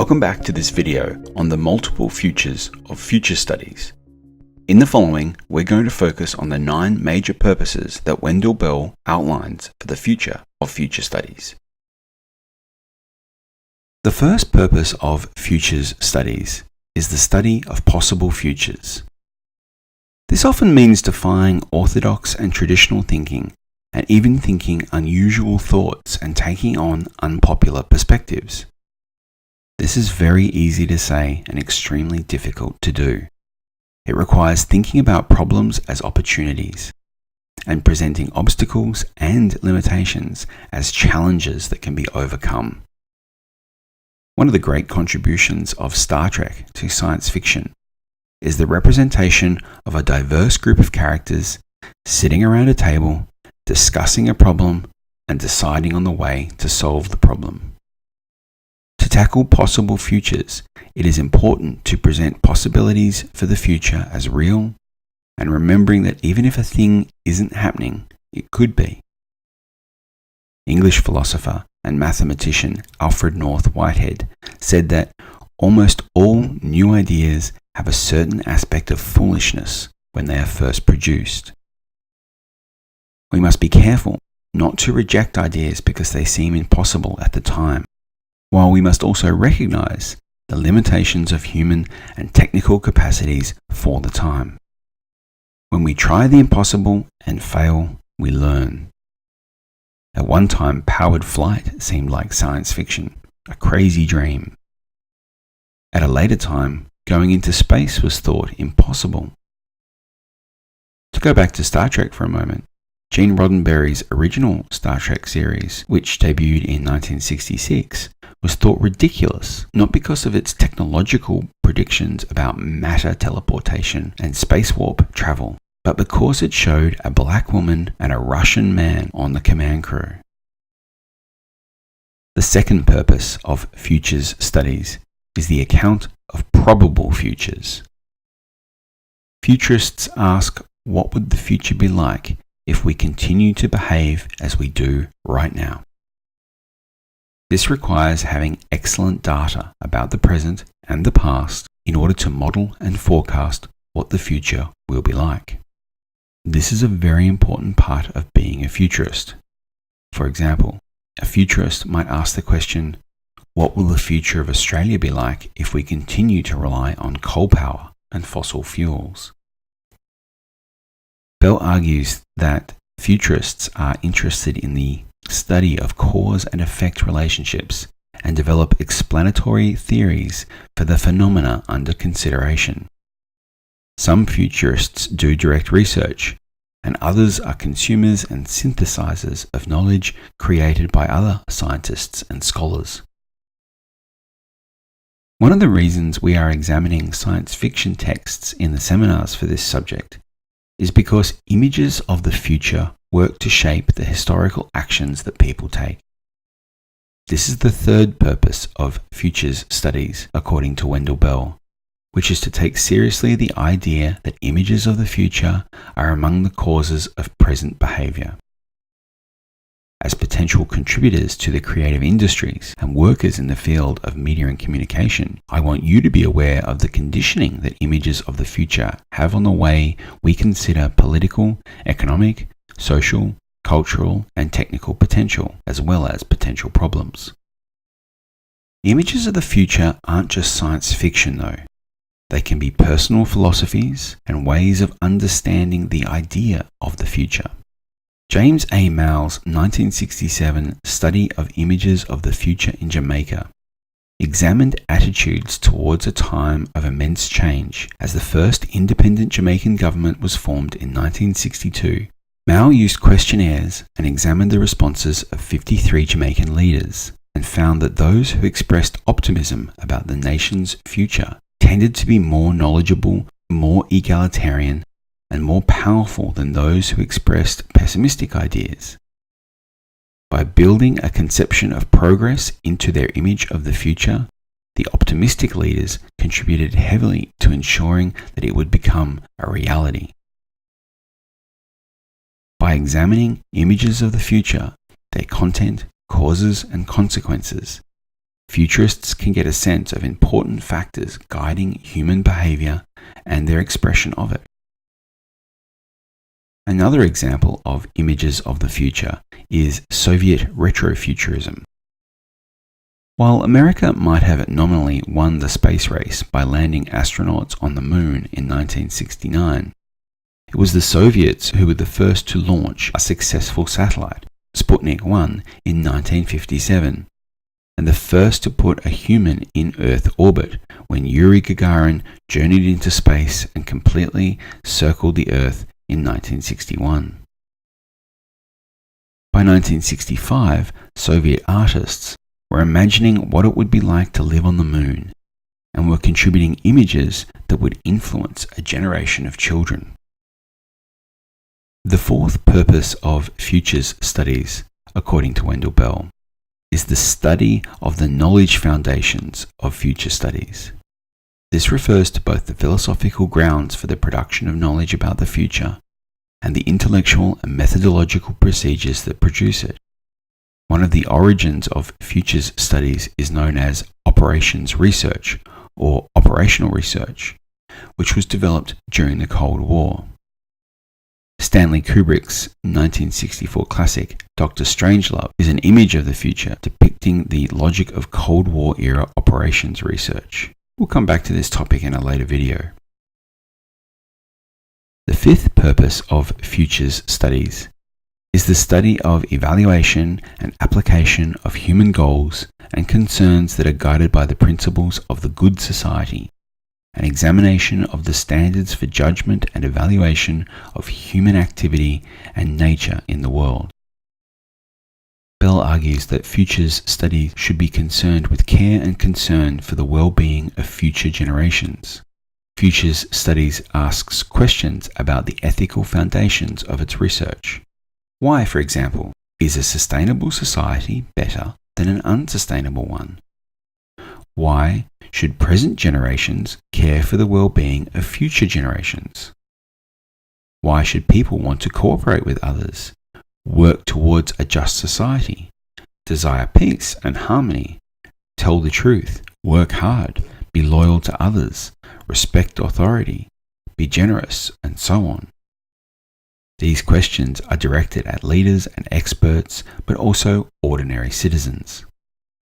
Welcome back to this video on the multiple futures of future studies. In the following, we're going to focus on the 9 major purposes that Wendell Bell outlines for the future of future studies. The first purpose of futures studies is the study of possible futures. This often means defying orthodox and traditional thinking, and even thinking unusual thoughts and taking on unpopular perspectives. This is very easy to say and extremely difficult to do. It requires thinking about problems as opportunities and presenting obstacles and limitations as challenges that can be overcome. One of the great contributions of Star Trek to science fiction is the representation of a diverse group of characters sitting around a table, discussing a problem, and deciding on the way to solve the problem. To tackle possible futures, it is important to present possibilities for the future as real, and remembering that even if a thing isn't happening, it could be. English philosopher and mathematician Alfred North Whitehead said that almost all new ideas have a certain aspect of foolishness when they are first produced. We must be careful not to reject ideas because they seem impossible at the time, while we must also recognize the limitations of human and technical capacities for the time. When we try the impossible and fail, we learn. At one time, powered flight seemed like science fiction, a crazy dream. At a later time, going into space was thought impossible. To go back to Star Trek for a moment, Gene Roddenberry's original Star Trek series, which debuted in 1966, was thought ridiculous, not because of its technological predictions about matter teleportation and space warp travel, but because it showed a black woman and a Russian man on the command crew. The second purpose of futures studies is the account of probable futures. Futurists ask, what would the future be like if we continue to behave as we do right now? This requires having excellent data about the present and the past in order to model and forecast what the future will be like. This is a very important part of being a futurist. For example, a futurist might ask the question, what will the future of Australia be like if we continue to rely on coal power and fossil fuels? Bell argues that futurists are interested in the study of cause and effect relationships and develop explanatory theories for the phenomena under consideration. Some futurists do direct research, and others are consumers and synthesizers of knowledge created by other scientists and scholars. One of the reasons we are examining science fiction texts in the seminars for this subject is because images of the future work to shape the historical actions that people take. This is the third purpose of futures studies, according to Wendell Bell, which is to take seriously the idea that images of the future are among the causes of present behavior. As potential contributors to the creative industries and workers in the field of media and communication, I want you to be aware of the conditioning that images of the future have on the way we consider political, economic, social, cultural, and technical potential, as well as potential problems. Images of the future aren't just science fiction though. They can be personal philosophies and ways of understanding the idea of the future. James A. Mall's 1967 study of images of the future in Jamaica examined attitudes towards a time of immense change as the first independent Jamaican government was formed in 1962. Mall used questionnaires and examined the responses of 53 Jamaican leaders and found that those who expressed optimism about the nation's future tended to be more knowledgeable, more egalitarian, and more powerful than those who expressed pessimistic ideas. By building a conception of progress into their image of the future, the optimistic leaders contributed heavily to ensuring that it would become a reality. By examining images of the future, their content, causes, and consequences, futurists can get a sense of important factors guiding human behavior and their expression of it. Another example of images of the future is Soviet retrofuturism. While America might have nominally won the space race by landing astronauts on the moon in 1969, it was the Soviets who were the first to launch a successful satellite, Sputnik 1, in 1957, and the first to put a human in Earth orbit when Yuri Gagarin journeyed into space and completely circled the Earth in 1961. By 1965, Soviet artists were imagining what it would be like to live on the moon and were contributing images that would influence a generation of children. The fourth purpose of futures studies, according to Wendell Bell, is the study of the knowledge foundations of future studies. This refers to both the philosophical grounds for the production of knowledge about the future and the intellectual and methodological procedures that produce it. One of the origins of futures studies is known as operations research or operational research, which was developed during the Cold War. Stanley Kubrick's 1964 classic, Dr. Strangelove, is an image of the future depicting the logic of Cold War era operations research. We'll come back to this topic in a later video. The fifth purpose of futures studies is the study of evaluation and application of human goals and concerns that are guided by the principles of the good society, an examination of the standards for judgment and evaluation of human activity and nature in the world. Bell argues that futures studies should be concerned with care and concern for the well-being of future generations. Futures studies asks questions about the ethical foundations of its research. Why, for example, is a sustainable society better than an unsustainable one? Why should present generations care for the well-being of future generations? Why should people want to cooperate with others, work towards a just society, desire peace and harmony, tell the truth, work hard, be loyal to others, respect authority, be generous, and so on? These questions are directed at leaders and experts, but also ordinary citizens.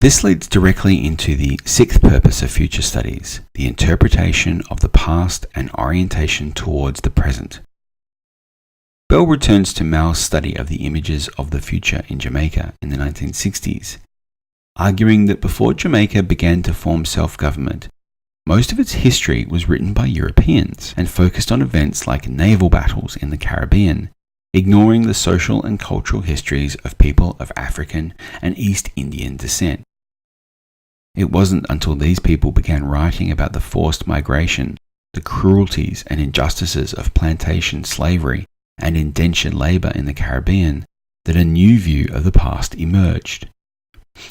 This leads directly into the sixth purpose of future studies, the interpretation of the past and orientation towards the present. Bell returns to Mao's study of the images of the future in Jamaica in the 1960s, arguing that before Jamaica began to form self-government, most of its history was written by Europeans and focused on events like naval battles in the Caribbean, ignoring the social and cultural histories of people of African and East Indian descent. It wasn't until these people began writing about the forced migration, the cruelties and injustices of plantation slavery and indentured labor in the Caribbean that a new view of the past emerged.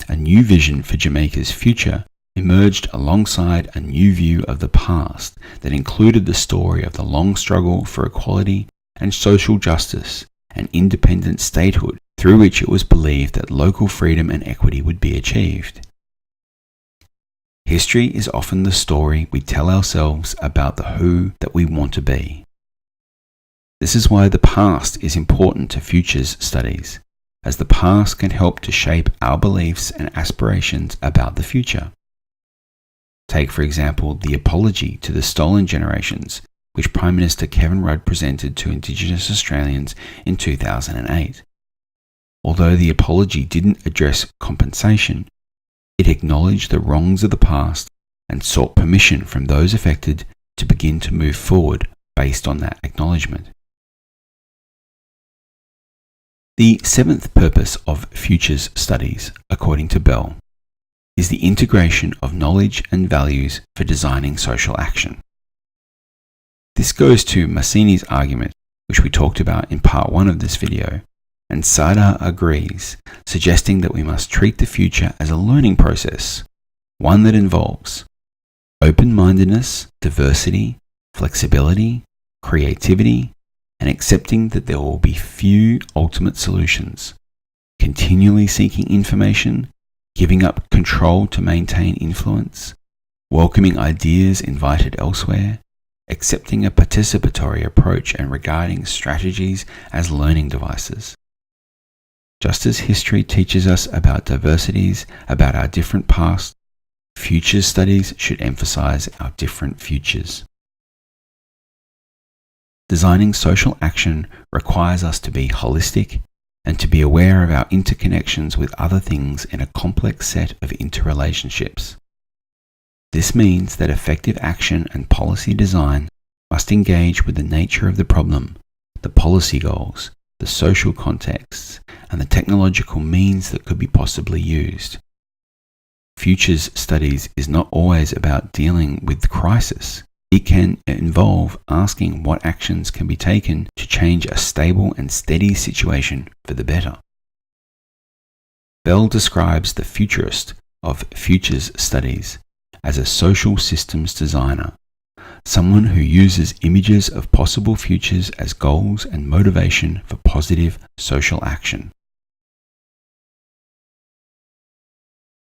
A new vision for Jamaica's future emerged alongside a new view of the past that included the story of the long struggle for equality and social justice and independent statehood through which it was believed that local freedom and equity would be achieved. History is often the story we tell ourselves about the who that we want to be. This is why the past is important to futures studies, as the past can help to shape our beliefs and aspirations about the future. Take, for example, the apology to the stolen generations, which Prime Minister Kevin Rudd presented to Indigenous Australians in 2008. Although the apology didn't address compensation, it acknowledged the wrongs of the past and sought permission from those affected to begin to move forward based on that acknowledgement. The seventh purpose of futures studies, according to Bell, is the integration of knowledge and values for designing social action. This goes to Massini's argument, which we talked about in part 1 of this video, and Sada agrees, suggesting that we must treat the future as a learning process, one that involves open-mindedness, diversity, flexibility, creativity, and accepting that there will be few ultimate solutions, continually seeking information, giving up control to maintain influence, welcoming ideas invited elsewhere, accepting a participatory approach and regarding strategies as learning devices. Just as history teaches us about diversities, about our different past, futures studies should emphasize our different futures. Designing social action requires us to be holistic and to be aware of our interconnections with other things in a complex set of interrelationships. This means that effective action and policy design must engage with the nature of the problem, the policy goals, the social contexts, and the technological means that could be possibly used. Futures studies is not always about dealing with crisis. It can involve asking what actions can be taken to change a stable and steady situation for the better. Bell describes the futurist of futures studies as a social systems designer, someone who uses images of possible futures as goals and motivation for positive social action.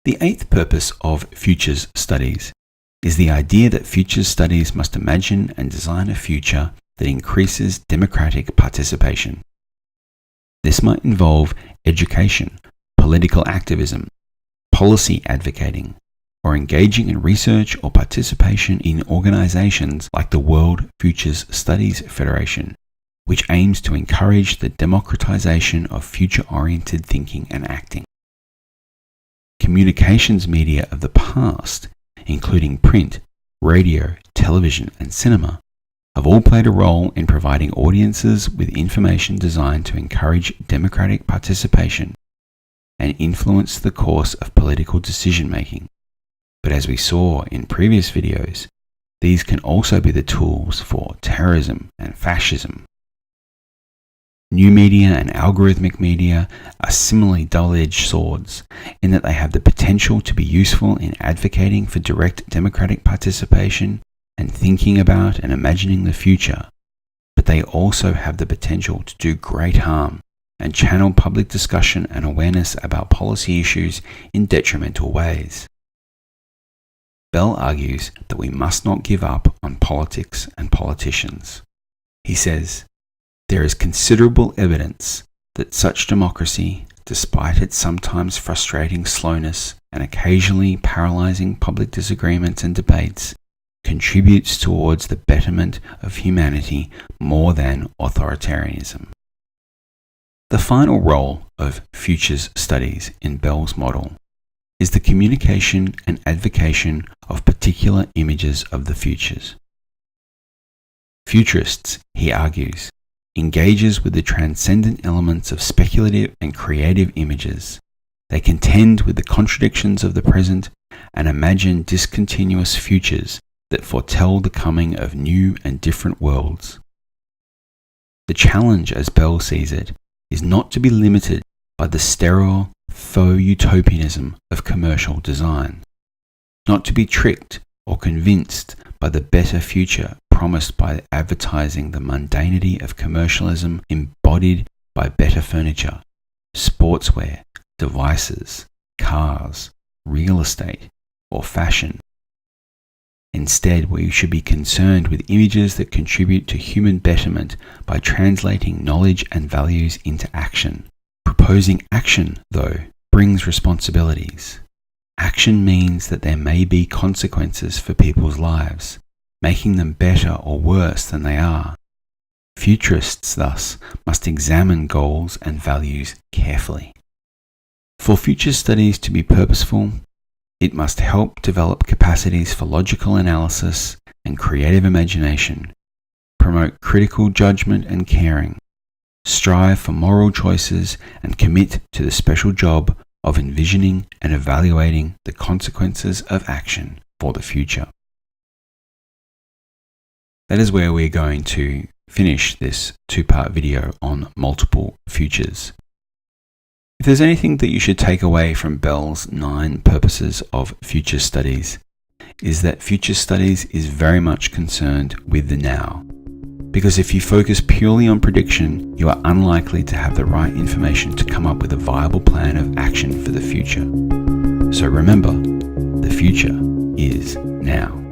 The eighth purpose of futures studies is the idea that futures studies must imagine and design a future that increases democratic participation. This might involve education, political activism, policy advocating, or engaging in research or participation in organizations like the World Futures Studies Federation, which aims to encourage the democratization of future-oriented thinking and acting. Communications media of the past, including print, radio, television, and cinema, have all played a role in providing audiences with information designed to encourage democratic participation and influence the course of political decision-making. But as we saw in previous videos, these can also be the tools for terrorism and fascism. New media and algorithmic media are similarly double-edged swords in that they have the potential to be useful in advocating for direct democratic participation and thinking about and imagining the future, but they also have the potential to do great harm and channel public discussion and awareness about policy issues in detrimental ways. Bell argues that we must not give up on politics and politicians. He says, "There is considerable evidence that such democracy, despite its sometimes frustrating slowness and occasionally paralyzing public disagreements and debates, contributes towards the betterment of humanity more than authoritarianism." The final role of futures studies in Bell's model is the communication and advocation of particular images of the futures. Futurists, he argues, engages with the transcendent elements of speculative and creative images. They contend with the contradictions of the present and imagine discontinuous futures that foretell the coming of new and different worlds. The challenge, as Bell sees it, is not to be limited by the sterile faux utopianism of commercial design, not to be tricked or convinced by the better future promised by advertising the mundanity of commercialism embodied by better furniture, sportswear, devices, cars, real estate, or fashion. Instead, we should be concerned with images that contribute to human betterment by translating knowledge and values into action. Proposing action, though, brings responsibilities. Action means that there may be consequences for people's lives, making them better or worse than they are. Futurists, thus, must examine goals and values carefully. For future studies to be purposeful, it must help develop capacities for logical analysis and creative imagination, promote critical judgment and caring, strive for moral choices, and commit to the special job of envisioning and evaluating the consequences of action for the future. That is where we're going to finish this two-part video on multiple futures. If there's anything that you should take away from Bell's 9 purposes of future studies, is that future studies is very much concerned with the now. Because if you focus purely on prediction, you are unlikely to have the right information to come up with a viable plan of action for the future. So remember, the future is now.